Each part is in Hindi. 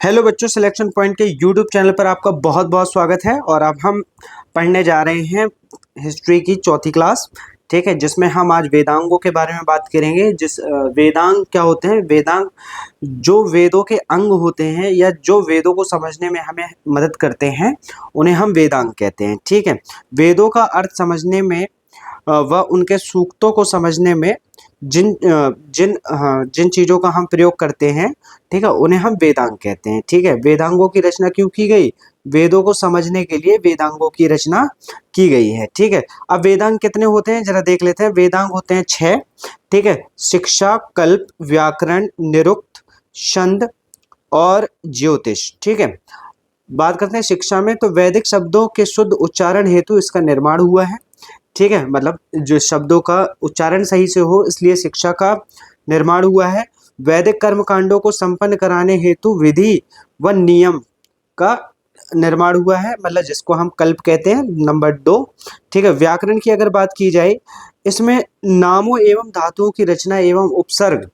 हेलो बच्चों, सिलेक्शन पॉइंट के यूट्यूब चैनल पर आपका बहुत बहुत स्वागत है। और अब हम पढ़ने जा रहे हैं हिस्ट्री की चौथी क्लास। ठीक है, जिसमें हम आज वेदांगों के बारे में बात करेंगे। वेदांग क्या होते हैं? वेदांग जो वेदों के अंग होते हैं या जो वेदों को समझने में हमें मदद करते हैं, उन्हें हम वेदांग कहते हैं। ठीक है, वेदों का अर्थ समझने में व उनके सूक्तों को समझने में जिन चीज़ों का हम प्रयोग करते हैं, ठीक है, उन्हें हम वेदांग कहते हैं। ठीक है, वेदांगों की रचना क्यों की गई? वेदों को समझने के लिए वेदांगों की रचना की गई है। ठीक है, अब वेदांग कितने होते हैं जरा देख लेते हैं। वेदांग होते हैं 6। ठीक है, शिक्षा, कल्प, व्याकरण, निरुक्त, छंद और ज्योतिष। ठीक है, बात करते हैं शिक्षा में, तो वैदिक शब्दों के शुद्ध उच्चारण हेतु इसका निर्माण हुआ है। ठीक है, मतलब जो शब्दों का उच्चारण सही से हो, इसलिए शिक्षा का निर्माण हुआ है। वैदिक कर्म कांडों को संपन्न कराने हेतु विधि व नियम का निर्माण हुआ है, मतलब जिसको हम कल्प कहते हैं। नंबर 2, ठीक है, व्याकरण की अगर बात की जाए, इसमें नामों एवं धातुओं की रचना एवं उपसर्ग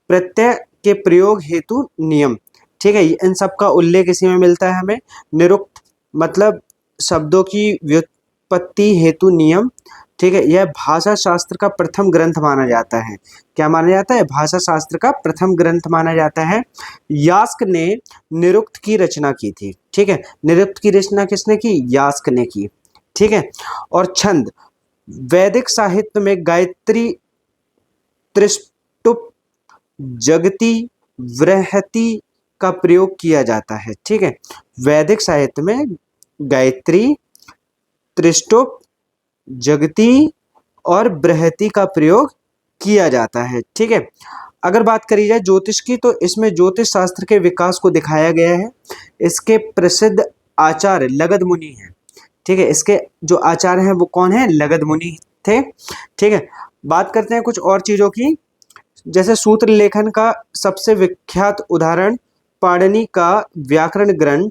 प्रत्यय के प्रयोग हेतु नियम। ठीक है, इन सब का उल्लेख इसी में मिलता है हमें। निरुक्त मतलब शब्दों की व्युत्पत्ति हेतु नियम। ठीक है, यह भाषा शास्त्र का प्रथम ग्रंथ माना जाता है। क्या माना जाता है? भाषा शास्त्र का प्रथम ग्रंथ माना जाता है। यास्क ने निरुक्त की रचना की थी। ठीक है, निरुक्त की रचना किसने की? यास्क ने की। ठीक है, और छंद, वैदिक साहित्य में गायत्री, त्रिष्टुप, जगती, वृहति का प्रयोग किया जाता है। ठीक है, वैदिक साहित्य में गायत्री, त्रिष्टुप, जगती और बृहति का प्रयोग किया जाता है। ठीक है, अगर बात करी जाए ज्योतिष की, तो इसमें ज्योतिष शास्त्र के विकास को दिखाया गया है। इसके प्रसिद्ध आचार्य लगध मुनि हैं। ठीक है, इसके जो आचार्य हैं वो कौन है? लगध मुनि थे। ठीक है, बात करते हैं कुछ और चीजों की। जैसे सूत्र लेखन का सबसे विख्यात उदाहरण पाणिनि का व्याकरण ग्रंथ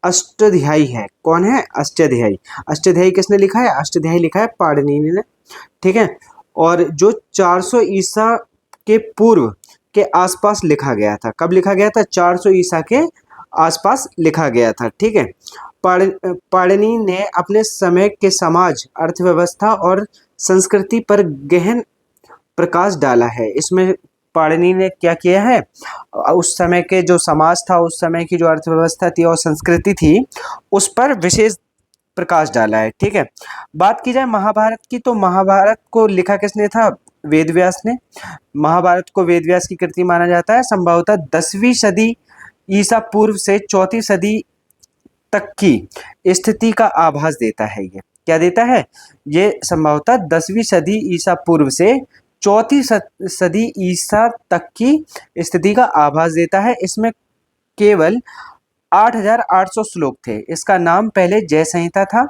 अष्टाध्यायी है। कौन है? अष्टाध्यायी। अष्टाध्यायी किसने लिखा है? अष्टाध्यायी लिखा है पाणिनि ने। ठीक है, और जो 400 ईसा के पूर्व के आसपास लिखा गया था। कब लिखा गया था? 400 ईसा के आसपास लिखा गया था। ठीक है, पाणिनि ने अपने समय के समाज, अर्थव्यवस्था और संस्कृति पर गहन प्रकाश डाला है। इसमें पाणिनि ने क्या किया है? उस समय के जो समाज था, उस समय की जो अर्थव्यवस्था थी और संस्कृति थी, उस पर विशेष प्रकाश डाला है। ठीक है, बात की जाए महाभारत की, तो महाभारत को लिखा किसने था? वेद व्यास ने। महाभारत को वेद व्यास की कृति माना जाता है। संभवतः 10वीं सदी ईसा पूर्व से 4वीं सदी तक की स्थिति का आभास देता है। ये क्या देता है? ये संभवतः 10वीं सदी ईसा पूर्व से 4वीं सदी ईसा तक की स्थिति का आभास देता है। इसमें केवल 8,800 श्लोक थे। इसका नाम पहले जय संहिता था।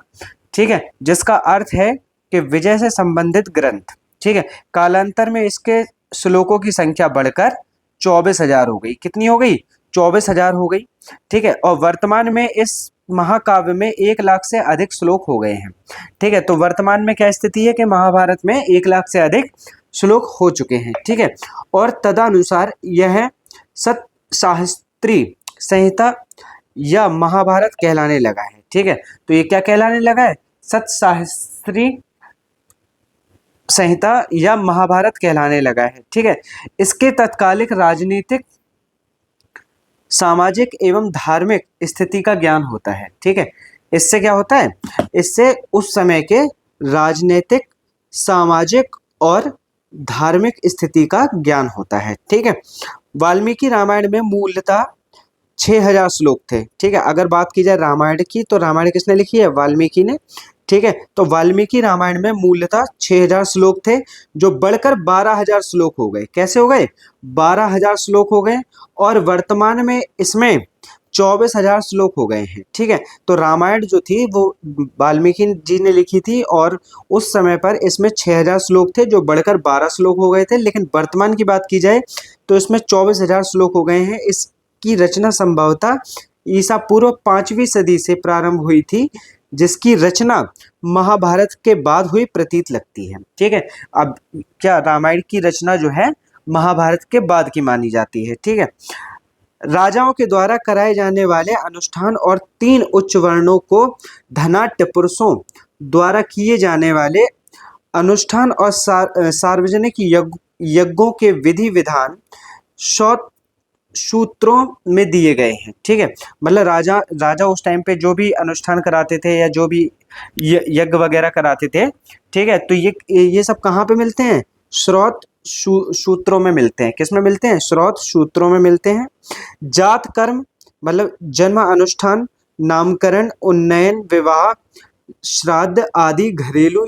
ठीक है, जिसका अर्थ है कि विजय से संबंधित ग्रंथ। ठीक है, कालांतर में इसके श्लोकों की संख्या बढ़कर 24,000 हो गई। कितनी हो गई? 24,000 हो गई। ठीक है, और वर्तमान में इस महाकाव्य में 1 लाख से अधिक श्लोक हो गए हैं। ठीक है, तो वर्तमान में क्या स्थिति है कि महाभारत में 1 लाख से अधिक श्लोक हो चुके हैं। ठीक है, और तदनुसार यह सतशास्त्री संहिता या महाभारत कहलाने लगा है। ठीक है, तो ये क्या कहलाने लगा है? सतशास्त्री संहिता या महाभारत कहलाने लगा है। ठीक है, इसके तत्कालिक राजनीतिक, सामाजिक एवं धार्मिक स्थिति का ज्ञान होता है। ठीक है, इससे क्या होता है? इससे उस समय के राजनीतिक, सामाजिक और धार्मिक स्थिति का ज्ञान होता है। ठीक है, वाल्मीकि रामायण में मूलतः 6,000 श्लोक थे। ठीक है, अगर बात की जाए रामायण की, तो रामायण किसने लिखी है? वाल्मीकि ने। ठीक है, तो वाल्मीकि रामायण में मूलतः 6,000 श्लोक थे, जो बढ़कर 12,000 श्लोक हो गए। कैसे हो गए? 12,000 श्लोक हो गए, और वर्तमान में इसमें 24,000 श्लोक हो गए हैं। ठीक है, तो रामायण जो थी वो वाल्मीकि जी ने लिखी थी, और उस समय पर इसमें 6,000 श्लोक थे, जो बढ़कर 12 श्लोक हो गए थे। लेकिन वर्तमान की बात की जाए तो इसमें 24,000 श्लोक हो गए हैं। की रचना संभवतः ईसा पूर्व 5वीं सदी से प्रारंभ हुई थी, जिसकी रचना महाभारत के बाद हुई प्रतीत लगती है। ठीक है, अब क्या रामायण की रचना जो है महाभारत के बाद की मानी जाती है। ठीक है, राजाओं के द्वारा कराए जाने वाले अनुष्ठान और 3 उच्च वर्णों को धनाढ्य पुरुषों द्वारा किए जाने वाले अनुष्ठान और सार्वजनिक यज्ञों के विधि विधान शौत सूत्रों में दिए गए हैं। ठीक है, मतलब राजा राजा उस टाइम पे जो भी अनुष्ठान कराते थे या जो भी यज्ञ वगैरह कराते थे, ठीक है, तो ये सब कहाँ पे मिलते हैं? स्रोत सूत्रों में मिलते हैं। किस में मिलते हैं? स्रोत सूत्रों में मिलते हैं। जात कर्म मतलब जन्म अनुष्ठान, नामकरण, उन्नयन, विवाह, श्राद्ध आदि घरेलू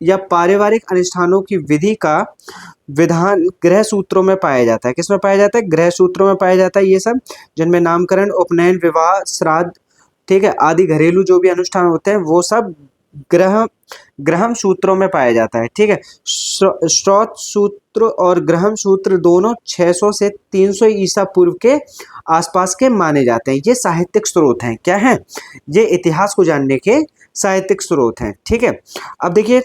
या पारिवारिक अनुष्ठानों की विधि का विधान गृह सूत्रों में पाया जाता है। किसमें पाया जाता है? गृह सूत्रों में पाया जाता है ये सब, जिनमें नामकरण, उपनयन, विवाह, श्राद्ध, ठीक है, आदि घरेलू जो भी अनुष्ठान होते हैं वो सब ग्रहम सूत्रों में पाया जाता है। ठीक है, स्रोत सूत्र और ग्रहम सूत्र दोनों 600 से 300 ईसा पूर्व के आसपास के माने जाते हैं। ये साहित्यिक स्रोत हैं। क्या हैं? ये इतिहास को जानने के साहित्यिक स्रोत हैं। ठीक है, अब देखिए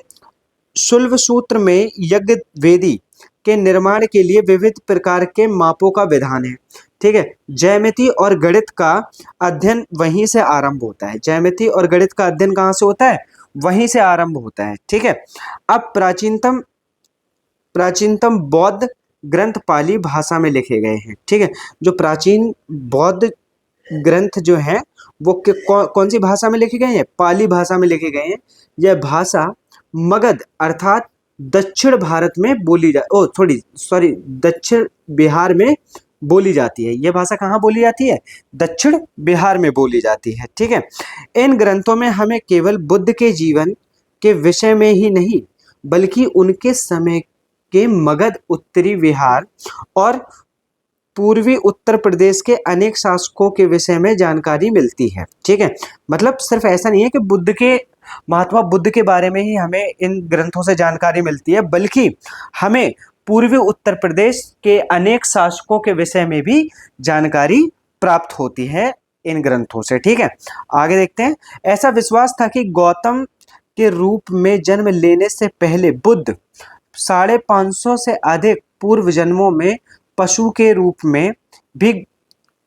शुल्व सूत्र में यज्ञ वेदी के निर्माण के लिए विविध प्रकार के मापों का विधान है। ठीक है, ज्यामिति और गणित का अध्ययन वहीं से आरंभ होता है। ज्यामिति और गणित का अध्ययन कहाँ से होता है? वहीं से आरंभ होता है। ठीक है, अब प्राचीनतम बौद्ध ग्रंथ पाली भाषा में लिखे गए हैं। ठीक है, जो प्राचीन बौद्ध ग्रंथ जो हैं वो कौन सी भाषा में लिखे गए हैं? पाली भाषा में लिखे गए हैं। यह भाषा मगध अर्थात दक्षिण भारत में दक्षिण बिहार में बोली जाती है। यह भाषा कहाँ बोली जाती है? दक्षिण बिहार में बोली जाती है। ठीक है, इन ग्रंथों में हमें केवल बुद्ध के जीवन के विषय में ही नहीं बल्कि उनके समय के मगध, उत्तरी बिहार और पूर्वी उत्तर प्रदेश के अनेक शासकों के विषय में जानकारी मिलती है। ठीक है, मतलब सिर्फ ऐसा नहीं है कि महात्मा बुद्ध के बारे में ही हमें इन ग्रंथों से जानकारी मिलती है, बल्कि हमें पूर्वी उत्तर प्रदेश के अनेक शासकों के विषय में भी जानकारी प्राप्त होती है इन ग्रंथों से। ठीक है, आगे देखते हैं। ऐसा विश्वास था कि गौतम के रूप में जन्म लेने से पहले बुद्ध 550 से अधिक पूर्व जन्मों में पशु के रूप में भी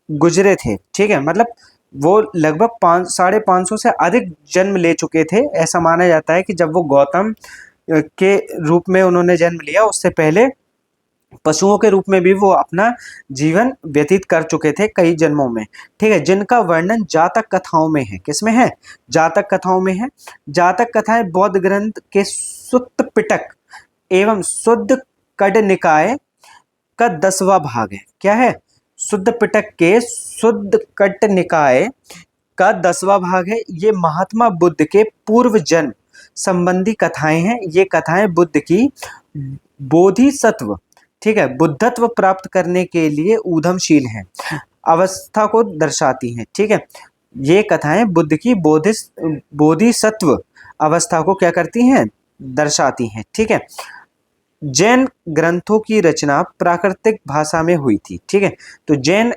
गुजरे थे। ठीक है, मतलब वो लगभग 550 से अधिक जन्म ले चुके थे। ऐसा माना जाता है कि जब वो गौतम के रूप में उन्होंने जन्म लिया उससे पहले पशुओं के रूप में भी वो अपना जीवन व्यतीत कर चुके थे कई जन्मों में। ठीक है, जिनका वर्णन जातक कथाओं में है। किसमें है? जातक कथाओं में है। जातक कथाएं बौद्ध ग्रंथ के सुत्त पिटक एवं शुद्ध कड निकाय का 10वां भाग है। क्या है? शुद्ध पिटक के शुद्ध कट निकाय का 10वां भाग है। ये महात्मा बुद्ध के पूर्व जन्म संबंधी कथाएं हैं। ये कथाएं बुद्ध की बोधिसत्व, ठीक है, बुद्धत्व प्राप्त करने के लिए उद्यमशील हैं, अवस्था को दर्शाती हैं। ठीक है, ये कथाएं बुद्ध की बोधिसत्व अवस्था को क्या करती हैं? दर्शाती हैं। ठीक है, जैन ग्रंथों की रचना प्राकृतिक भाषा में हुई थी। ठीक है, तो जैन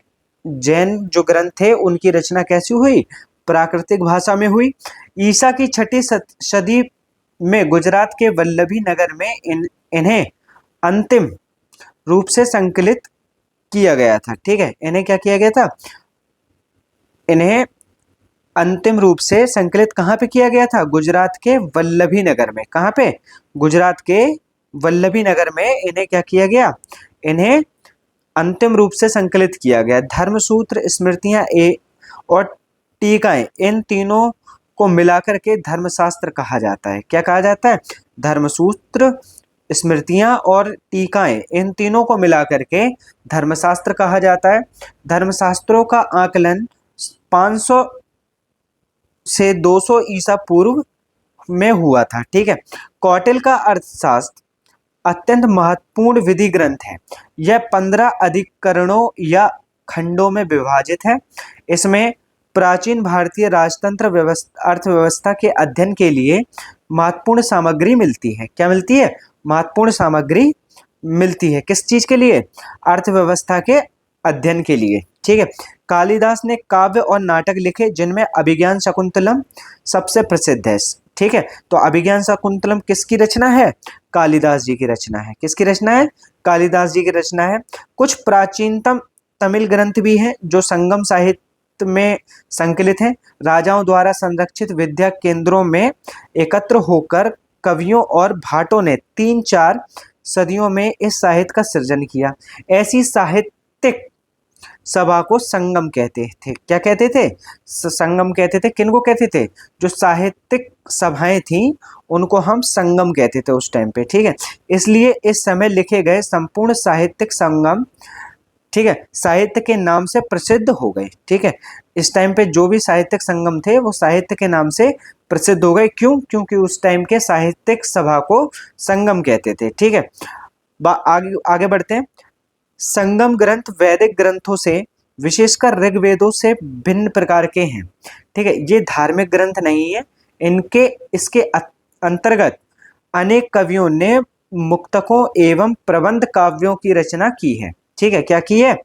जो ग्रंथ थे उनकी रचना कैसी हुई? प्राकृतिक भाषा में हुई। ईसा की 6ठी सदी में गुजरात के वल्लभी नगर में इन्हें अंतिम रूप से संकलित किया गया था। ठीक है, इन्हें क्या किया गया था? इन्हें अंतिम रूप से संकलित कहाँ पे किया गया था? गुजरात के वल्लभी नगर में। कहाँ पे? गुजरात के वल्लभी नगर में इन्हें क्या किया गया? इन्हें अंतिम रूप से संकलित किया गया। धर्मसूत्र, स्मृतियां और टीकाएं, इन तीनों को मिलाकर के धर्मशास्त्र कहा जाता है। क्या कहा जाता है? धर्मसूत्र, स्मृतियां और टीकाएं, इन तीनों को मिलाकर के धर्मशास्त्र कहा जाता है। धर्मशास्त्रों का आकलन 500 से 200 ईसा पूर्व में हुआ था। ठीक है, कौटिल्य का अर्थशास्त्र अत्यंत महत्वपूर्ण विधि ग्रंथ है। यह 15 अधिकरणों या खंडों में विभाजित है। इसमें प्राचीन भारतीय राजतंत्र अर्थव्यवस्था के अध्ययन के लिए महत्वपूर्ण सामग्री मिलती है। क्या मिलती है? महत्वपूर्ण सामग्री मिलती है। किस चीज के लिए? अर्थव्यवस्था के अध्ययन के लिए। ठीक है, कालिदास ने काव्य और नाटक लिखे जिनमें अभिज्ञान शाकुंतलम सबसे प्रसिद्ध है। ठीक है, तो अभिज्ञान शाकुंतलम किसकी रचना है? कालिदास जी की रचना है। किसकी रचना है? कालिदास जी की रचना है। कुछ प्राचीनतम तमिल ग्रंथ भी हैं जो संगम साहित्य में संकलित हैं। राजाओं द्वारा संरक्षित विद्या केंद्रों में एकत्र होकर कवियों और भाटों ने 3-4 सदियों में इस साहित्य का सृजन किया। ऐसी साहित्यिक सभा को संगम कहते थे। क्या कहते थे? संगम कहते थे। किनको कहते थे? जो साहित्यिक सभाएं थी उनको हम संगम कहते थे उस टाइम पे, ठीक है। इसलिए इस समय लिखे गए संपूर्ण साहित्यिक संगम, ठीक है, साहित्य के नाम से प्रसिद्ध हो गए, ठीक है। इस टाइम पे जो भी साहित्यिक संगम थे वो साहित्य के नाम से प्रसिद्ध हो गए। क्यों? क्योंकि उस टाइम के साहित्यिक सभा को संगम कहते थे, ठीक है। आगे आगे बढ़ते हैं। संगम ग्रंथ वैदिक ग्रंथों से, विशेषकर ऋग्वेदों से भिन्न प्रकार के हैं, ठीक है। ये धार्मिक ग्रंथ नहीं है। इसके अंतर्गत अनेक कवियों ने मुक्तकों एवं प्रबंध काव्यों की रचना की है, ठीक है। क्या की है?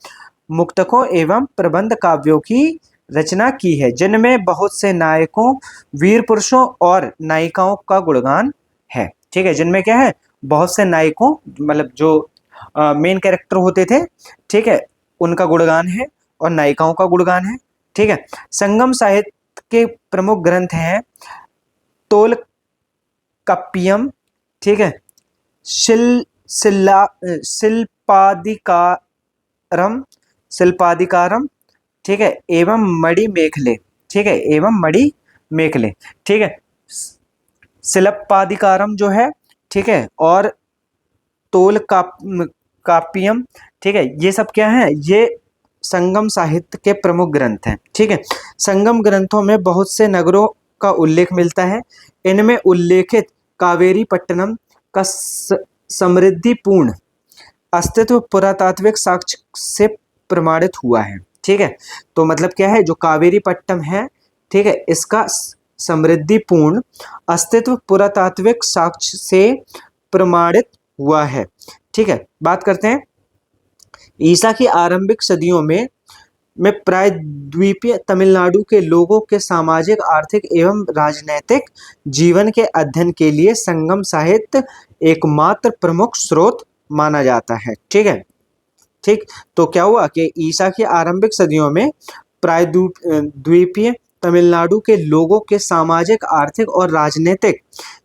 मुक्तकों एवं प्रबंध काव्यों की रचना की है, जिनमें बहुत से नायकों, वीर पुरुषों और नायिकाओं का गुणगान है, ठीक है। जिनमें क्या है? बहुत से नायकों, मतलब जो मेन कैरेक्टर होते थे, ठीक है, उनका गुणगान है और नायिकाओं का गुणगान है, ठीक है। संगम साहित्य के प्रमुख ग्रंथ हैं तोलकाप्पियम, ठीक है, शिल्पादिकारम, ठीक है, एवं मणि मेखले, ठीक है, एवं मणि मेखले, ठीक है। शिल्पादिकारम जो है, ठीक है, और तोलकाप्पियम, ठीक है, ये सब क्या है? ये संगम साहित्य के प्रमुख ग्रंथ हैं, ठीक है। संगम ग्रंथों में बहुत से नगरों का उल्लेख मिलता है। इनमें उल्लेखित कावेरी पट्टनम का समृद्धिपूर्ण अस्तित्व पुरातात्विक साक्ष्य से प्रमाणित हुआ है, ठीक है। तो मतलब क्या है? जो कावेरी पट्टनम है, ठीक है, इसका समृद्धिपूर्ण अस्तित्व पुरातात्विक साक्ष्य से प्रमाणित हुआ है, ठीक है। बात करते हैं ईसा की आरंभिक सदियों में प्रायद्वीपीय तमिलनाडु के लोगों के सामाजिक, आर्थिक एवं राजनैतिक जीवन के अध्ययन के लिए संगम साहित्य एकमात्र प्रमुख स्रोत माना जाता है, ठीक है। ठीक, तो क्या हुआ कि ईसा की आरंभिक सदियों में प्रायद्वीपीय तमिलनाडु के लोगों के सामाजिक, आर्थिक और राजनीतिक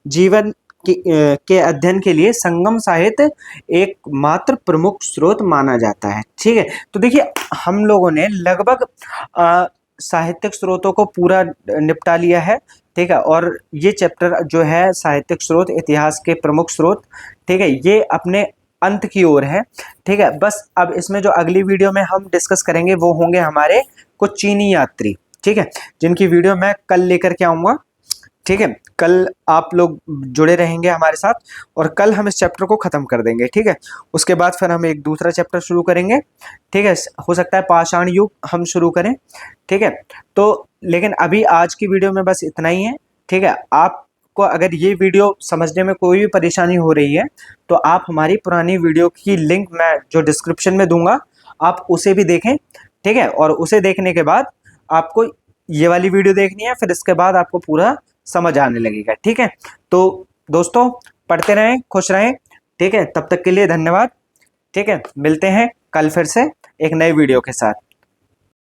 जीवन के अध्ययन के लिए संगम साहित्य एकमात्र प्रमुख स्रोत माना जाता है, ठीक है। तो देखिए हम लोगों ने लगभग साहित्यिक स्रोतों को पूरा निपटा लिया है, ठीक है। और ये चैप्टर जो है साहित्यिक स्रोत, इतिहास के प्रमुख स्रोत, ठीक है, ये अपने अंत की ओर है, ठीक है। बस अब इसमें जो अगली वीडियो में हम डिस्कस करेंगे वो होंगे हमारे कुछ चीनी यात्री, ठीक है, जिनकी वीडियो मैं कल लेकर के आऊँगा, ठीक है। कल आप लोग जुड़े रहेंगे हमारे साथ और कल हम इस चैप्टर को ख़त्म कर देंगे, ठीक है। उसके बाद फिर हम एक दूसरा चैप्टर शुरू करेंगे, ठीक है। हो सकता है पाषाण युग हम शुरू करें, ठीक है। तो लेकिन अभी आज की वीडियो में बस इतना ही है, ठीक है। आपको अगर ये वीडियो समझने में कोई भी परेशानी हो रही है तो आप हमारी पुरानी वीडियो की लिंक मैं जो डिस्क्रिप्शन में दूंगा आप उसे भी देखें, ठीक है। और उसे देखने के बाद आपको ये वाली वीडियो देखनी है, फिर इसके बाद आपको पूरा समझ आने लगेगा, ठीक है। तो दोस्तों पढ़ते रहें, खुश रहें, ठीक है। तब तक के लिए धन्यवाद, ठीक है। मिलते हैं कल फिर से एक नए वीडियो के साथ।